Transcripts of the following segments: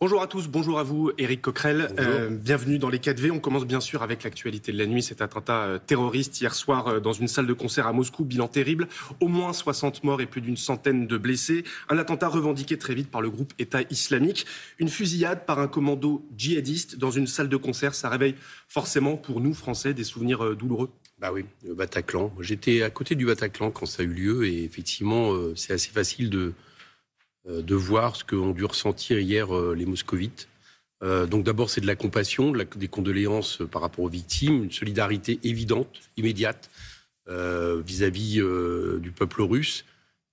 Bonjour à tous, bonjour à vous, Éric Coquerel. Bienvenue dans les 4V. On commence bien sûr avec l'actualité de la nuit. Cet attentat terroriste hier soir dans une salle de concert à Moscou. Bilan terrible, au moins 60 morts et plus d'une centaine de blessés. Un attentat revendiqué très vite par le groupe État islamique. Une fusillade par un commando djihadiste dans une salle de concert. Ça réveille forcément pour nous, Français, des souvenirs douloureux. Bah oui, le Bataclan. J'étais à côté du Bataclan quand ça a eu lieu et effectivement, c'est assez facile de voir ce qu'ont dû ressentir hier les moscovites. Donc d'abord, c'est de la compassion, des condoléances par rapport aux victimes, une solidarité évidente, immédiate, vis-à-vis du peuple russe,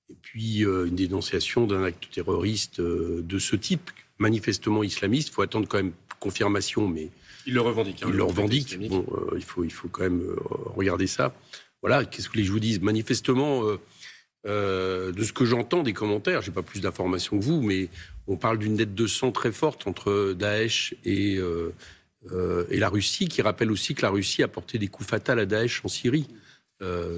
et puis une dénonciation d'un acte terroriste de ce type, manifestement islamiste. Il faut attendre quand même confirmation, mais... Il le revendique. Il le revendique. Bon, il faut quand même regarder ça. Voilà, qu'est-ce que je vous dis ? Manifestement... de ce que j'entends des commentaires, j'ai pas plus d'informations que vous, mais on parle d'une dette de sang très forte entre Daesh et la Russie, qui rappelle aussi que la Russie a porté des coups fatals à Daesh en Syrie.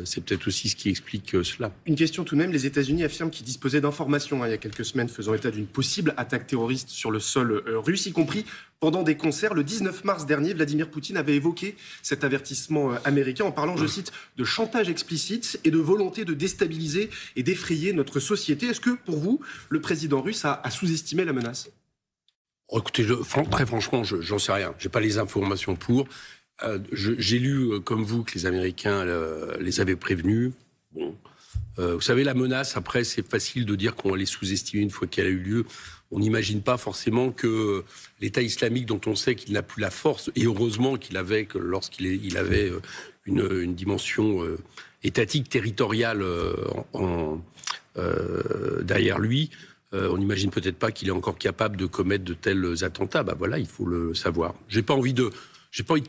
C'est peut-être aussi ce qui explique cela. Une question tout de même, les États-Unis affirment qu'ils disposaient d'informations il y a quelques semaines faisant état d'une possible attaque terroriste sur le sol russe, y compris pendant des concerts. Le 19 mars dernier, Vladimir Poutine avait évoqué cet avertissement américain en parlant, je cite, de chantage explicite et de volonté de déstabiliser et d'effrayer notre société. Est-ce que, pour vous, le président russe a sous-estimé la menace ? Écoutez, très franchement, j'en sais rien. J'ai pas les informations pour... j'ai lu, comme vous, que les Américains les avaient prévenus. Bon, vous savez, la menace, après, c'est facile de dire qu'on va les sous-estimer une fois qu'elle a eu lieu. On n'imagine pas forcément que l'État islamique, dont on sait qu'il n'a plus la force, et heureusement qu'il avait, lorsqu'il avait une dimension étatique, territoriale derrière lui, on n'imagine peut-être pas qu'il est encore capable de commettre de tels attentats. Bah voilà, il faut le savoir. J'ai pas envie de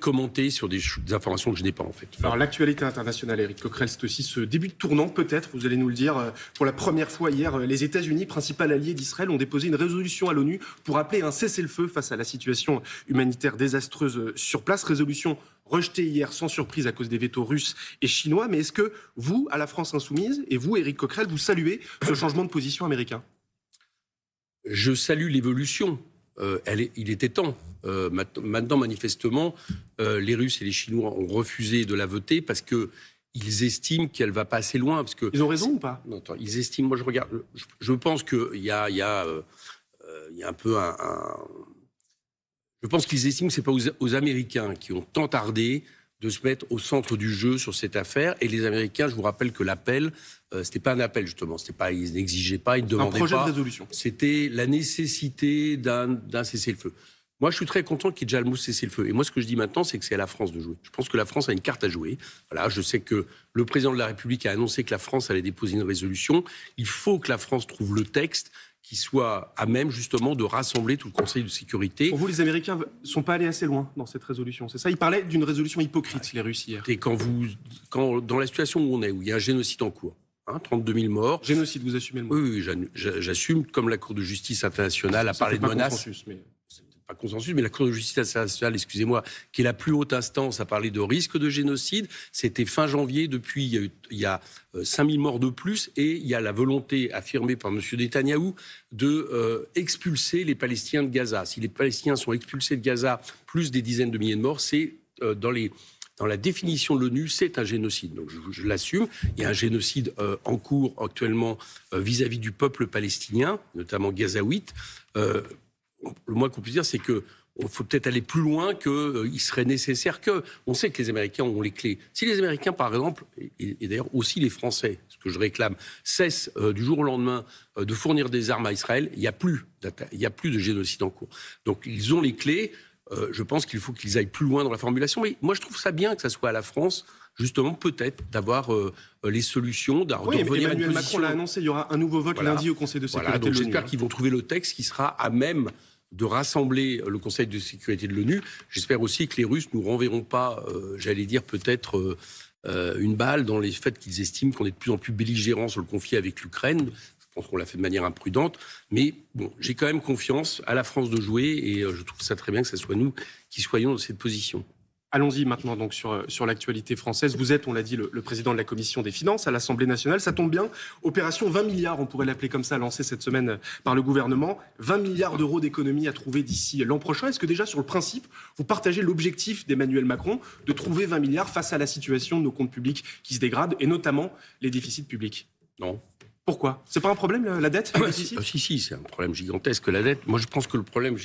commenter sur des informations que je n'ai pas, en fait. Alors, l'actualité internationale, Éric Coquerel, c'est aussi ce début de tournant, peut-être, vous allez nous le dire. Pour la première fois hier, les États-Unis, principal allié d'Israël, ont déposé une résolution à l'ONU pour appeler un cessez-le-feu face à la situation humanitaire désastreuse sur place. Résolution rejetée hier, sans surprise, à cause des vétos russes et chinois. Mais est-ce que vous, à la France Insoumise, et vous, Éric Coquerel, vous saluez ce changement de position américain ? Je salue l'évolution. Il était temps. Maintenant, manifestement, les Russes et les Chinois ont refusé de la voter parce qu'ils estiment qu'elle va pas assez loin. Parce que ils ont raison ou pas ? Non, attends, ils estiment. Moi, je regarde. Je pense qu'il y a un peu Je pense qu'ils estiment que c'est pas aux Américains qui ont tant tardé de se mettre au centre du jeu sur cette affaire. Et les Américains, je vous rappelle que l'appel, c'était pas un appel justement, ils n'exigeaient pas, ils ne demandaient pas. Un projet de résolution. C'était la nécessité d'un cessez-le-feu. Moi, je suis très content qu'il y ait déjà le mot cessez-le-feu. Et moi, ce que je dis maintenant, c'est que c'est à la France de jouer. Je pense que la France a une carte à jouer. Voilà, je sais que le président de la République a annoncé que la France allait déposer une résolution. Il faut que la France trouve le texte qui soit à même, justement, de rassembler tout le Conseil de sécurité. Pour vous, les Américains ne sont pas allés assez loin dans cette résolution, c'est ça ? Ils parlaient d'une résolution hypocrite, les Russes, hier. Et quand dans la situation où on est, où il y a un génocide en cours, 32 000 morts... Génocide, vous assumez le mot ? Oui, j'assume, comme la Cour de justice internationale a parlé de menaces... Pas consensus, mais la Cour de justice internationale, excusez-moi, qui est la plus haute instance, a parlé de risque de génocide. C'était fin janvier. Depuis, il y a 5 000 morts de plus, et il y a la volonté affirmée par M. Netanyahou de expulser les Palestiniens de Gaza. Si les Palestiniens sont expulsés de Gaza, plus des dizaines de milliers de morts, c'est dans la définition de l'ONU, c'est un génocide. Donc je l'assume. Il y a un génocide en cours actuellement vis-à-vis du peuple palestinien, notamment gazaouite. Le moins qu'on puisse dire, c'est qu'il faut peut-être aller plus loin qu'il serait nécessaire que... On sait que les Américains ont les clés. Si les Américains, par exemple, et d'ailleurs aussi les Français, ce que je réclame, cessent du jour au lendemain de fournir des armes à Israël, il n'y a plus de génocide en cours. Donc ils ont les clés. Je pense qu'il faut qu'ils aillent plus loin dans la formulation. Mais moi, je trouve ça bien que ça soit à la France, justement, peut-être, d'avoir les solutions, Emmanuel Macron l'a annoncé, il y aura un nouveau vote lundi au Conseil de sécurité de l'ONU. J'espère qu'ils vont trouver le texte qui sera à même de rassembler le Conseil de sécurité de l'ONU. J'espère aussi que les Russes ne nous renverront pas, j'allais dire peut-être une balle dans les faits qu'ils estiment qu'on est de plus en plus belligérants sur le conflit avec l'Ukraine. Je pense qu'on l'a fait de manière imprudente. Mais bon, j'ai quand même confiance à la France de jouer et je trouve ça très bien que ce soit nous qui soyons dans cette position. Allons-y maintenant donc sur l'actualité française. Vous êtes, on l'a dit, le président de la Commission des finances à l'Assemblée nationale. Ça tombe bien, opération 20 milliards, on pourrait l'appeler comme ça, lancée cette semaine par le gouvernement. 20 milliards d'euros d'économies à trouver d'ici l'an prochain. Est-ce que déjà sur le principe, vous partagez l'objectif d'Emmanuel Macron de trouver 20 milliards face à la situation de nos comptes publics qui se dégradent et notamment les déficits publics? Non. Pourquoi? C'est pas un problème, la dette, le déficit? Si, c'est un problème gigantesque, la dette. Moi, je pense que le problème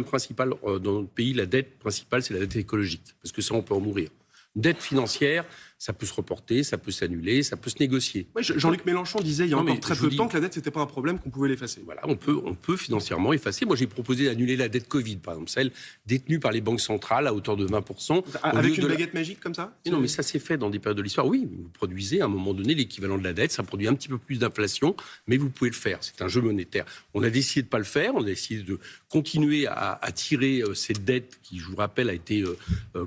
principal dans notre pays, la dette principale, c'est la dette écologique. Parce que ça, on peut en mourir. Dette financière, ça peut se reporter, ça peut s'annuler, ça peut se négocier. Oui, Jean-Luc Mélenchon disait il y a encore très peu de temps que la dette, c'était pas un problème, qu'on pouvait l'effacer. Voilà, on peut financièrement effacer. Moi, j'ai proposé d'annuler la dette Covid, par exemple, celle détenue par les banques centrales à hauteur de 20%. Avec une baguette magique comme ça? Non, mais ça s'est fait dans des périodes de l'histoire. Oui, vous produisez à un moment donné l'équivalent de la dette, ça produit un petit peu plus d'inflation, mais vous pouvez le faire. C'est un jeu monétaire. On a décidé de ne pas le faire, on a décidé de continuer à tirer cette dette qui, je vous rappelle, a été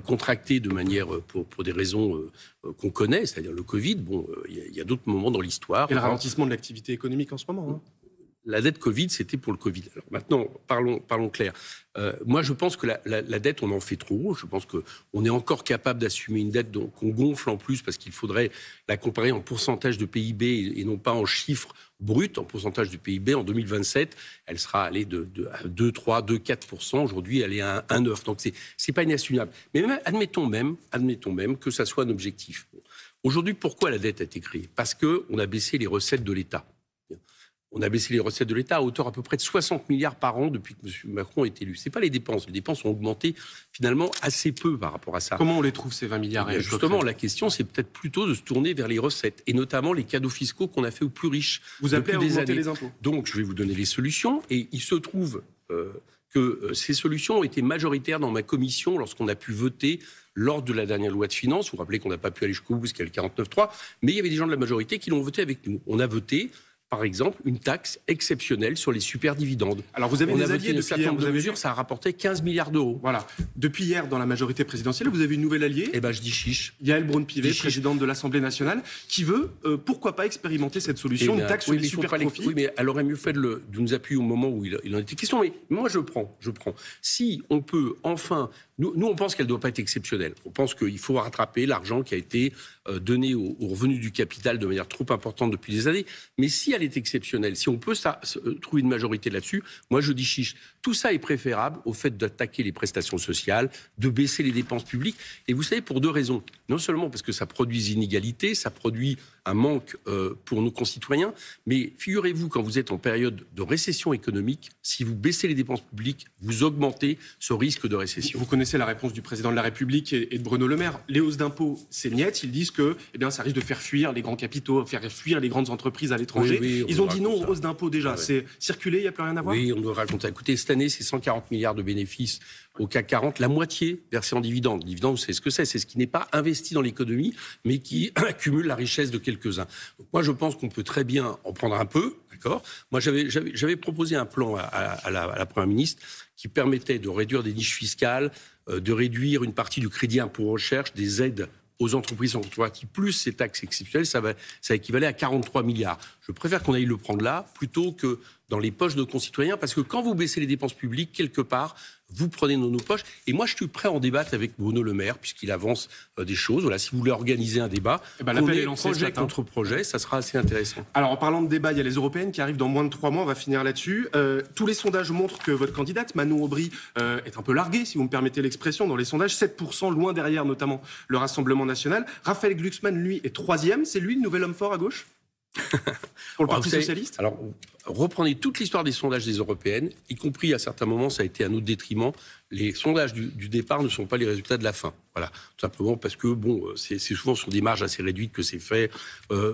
contractée de manière, pour des raisons qu'on connaît, c'est-à-dire le Covid. Bon, il y a d'autres moments dans l'histoire. Et le ralentissement de l'activité économique en ce moment. Hein. La dette Covid, c'était pour le Covid. Alors maintenant, parlons clair. Moi, je pense que la dette, on en fait trop. Je pense qu'on est encore capable d'assumer une dette qu'on gonfle en plus parce qu'il faudrait la comparer en pourcentage de PIB et non pas en chiffres bruts, en pourcentage du PIB. En 2027, elle sera allée de 2,3, 2,4%. Aujourd'hui, elle est à 1,9. Donc, c'est pas inassumable. Mais même, admettons même que ça soit un objectif. Aujourd'hui, pourquoi la dette a été créée? Parce qu'on a baissé les recettes de l'État. On a baissé les recettes de l'État à hauteur à peu près de 60 milliards par an depuis que M. Macron est élu. Ce n'est pas les dépenses. Les dépenses ont augmenté finalement assez peu par rapport à ça. Comment on les trouve, ces 20 milliards? Justement, la question, c'est peut-être plutôt de se tourner vers les recettes, et notamment les cadeaux fiscaux qu'on a fait aux plus riches. Vous appelez à augmenter les impôts? Donc, je vais vous donner les solutions, et il se trouve que ces solutions ont été majoritaires dans ma commission lorsqu'on a pu voter lors de la dernière loi de finances. Vous vous rappelez qu'on n'a pas pu aller jusqu'au bout parce qu'il y a le 49.3, mais il y avait des gens de la majorité qui l'ont voté avec nous. On a voté, par exemple, une taxe exceptionnelle sur les superdividendes. Alors vous avez des alliés depuis hier, vous avez vu, ça a rapporté 15 milliards d'euros. Voilà. Depuis hier, dans la majorité présidentielle, vous avez une nouvelle alliée. Eh ben, je dis chiche. Yael Braun-Pivet, présidente de l'Assemblée nationale, qui veut, pourquoi pas expérimenter cette solution, une taxe sur les superprofits. Oui, mais elle aurait mieux fait de nous appuyer au moment où il en était question. Mais moi, je prends. Si on peut enfin... Nous, on pense qu'elle ne doit pas être exceptionnelle. On pense qu'il faut rattraper l'argent qui a été donné aux revenus du capital de manière trop importante depuis des années. Mais si elle est exceptionnelle, si on peut trouver une majorité là-dessus, moi je dis chiche. Tout ça est préférable au fait d'attaquer les prestations sociales, de baisser les dépenses publiques. Et vous savez, pour deux raisons. Non seulement parce que ça produit des inégalités, ça produit un manque pour nos concitoyens, mais figurez-vous, quand vous êtes en période de récession économique, si vous baissez les dépenses publiques, vous augmentez ce risque de récession. Vous connaissez la réponse du président de la République et de Bruno Le Maire. Les hausses d'impôts, c'est niet. Ils disent que ça risque de faire fuir les grands capitaux, faire fuir les grandes entreprises à l'étranger. Oui, ils ont dit non aux hausses d'impôts déjà. Ah ouais. C'est circulé, il n'y a plus rien à voir? Oui, on doit raconter. Écoutez, cette année, c'est 140 milliards de bénéfices au CAC 40, la moitié versée en dividendes. Dividendes, c'est ce que c'est ce qui n'est pas investi dans l'économie, mais qui accumule la richesse de quelques-uns. Donc moi, je pense qu'on peut très bien en prendre un peu, d'accord? Moi, j'avais proposé un plan à la Première ministre qui permettait de réduire des niches fiscales, de réduire une partie du crédit impôt recherche, des aides aux entreprises en contrepartie, plus ces taxes exceptionnelles, ça équivalait à 43 milliards. Je préfère qu'on aille le prendre là, plutôt que dans les poches de nos concitoyens, parce que quand vous baissez les dépenses publiques, quelque part, vous prenez dans nos poches. Et moi, je suis prêt à en débattre avec Bruno Le Maire, puisqu'il avance des choses. Voilà, si vous voulez organiser un débat, l'appel est lancé projet contre projet, ça sera assez intéressant. Alors, en parlant de débat, il y a les européennes qui arrivent dans moins de 3 mois. On va finir là-dessus. Tous les sondages montrent que votre candidate, Manon Aubry, est un peu larguée, si vous me permettez l'expression, dans les sondages. 7%, loin derrière, notamment le Rassemblement national. Raphaël Glucksmann, lui, est 3e. C'est lui le nouvel homme fort à gauche pour le Parti socialiste? Alors, reprenez toute l'histoire des sondages des européennes, y compris à certains moments, ça a été à notre détriment. Les sondages du départ ne sont pas les résultats de la fin. Voilà, tout simplement parce que c'est souvent sur des marges assez réduites que c'est fait,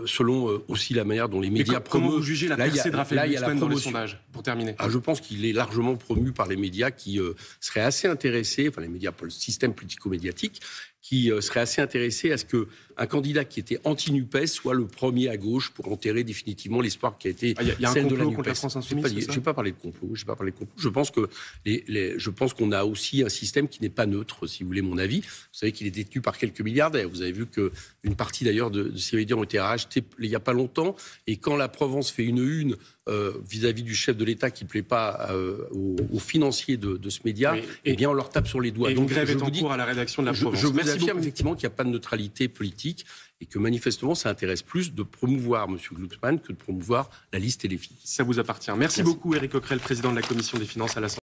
selon aussi la manière dont les médias promeuvent. Comment vous jugez la percée de Raphaël Glucksmann dans les sondages, pour terminer? Je pense qu'il est largement promu par les médias qui seraient assez intéressés, enfin les médias, pas le système politico-médiatique, qui serait assez intéressé à ce qu'un candidat qui était anti-NUPES soit le premier à gauche pour enterrer définitivement l'espoir qui a été celle de la NUPES. Contre la France insoumise, je n'ai pas parlé de complot. Je pense que je pense qu'on a aussi un système qui n'est pas neutre, si vous voulez mon avis. Vous savez qu'il est détenu par quelques milliardaires. Vous avez vu qu'une partie d'ailleurs de ces médias ont été rachetés il n'y a pas longtemps. Et quand la Provence fait une vis-à-vis du chef de l'État qui ne plaît pas aux financiers de ce média, eh bien on leur tape sur les doigts. Et donc, une grève est en cours à la rédaction de la Provence. Je vous affirme effectivement qu'il n'y a pas de neutralité politique et que manifestement ça intéresse plus de promouvoir M. Glucksmann que de promouvoir la liste et les filles. Ça vous appartient. Merci beaucoup Éric Coquerel, président de la Commission des finances à l'Assemblée.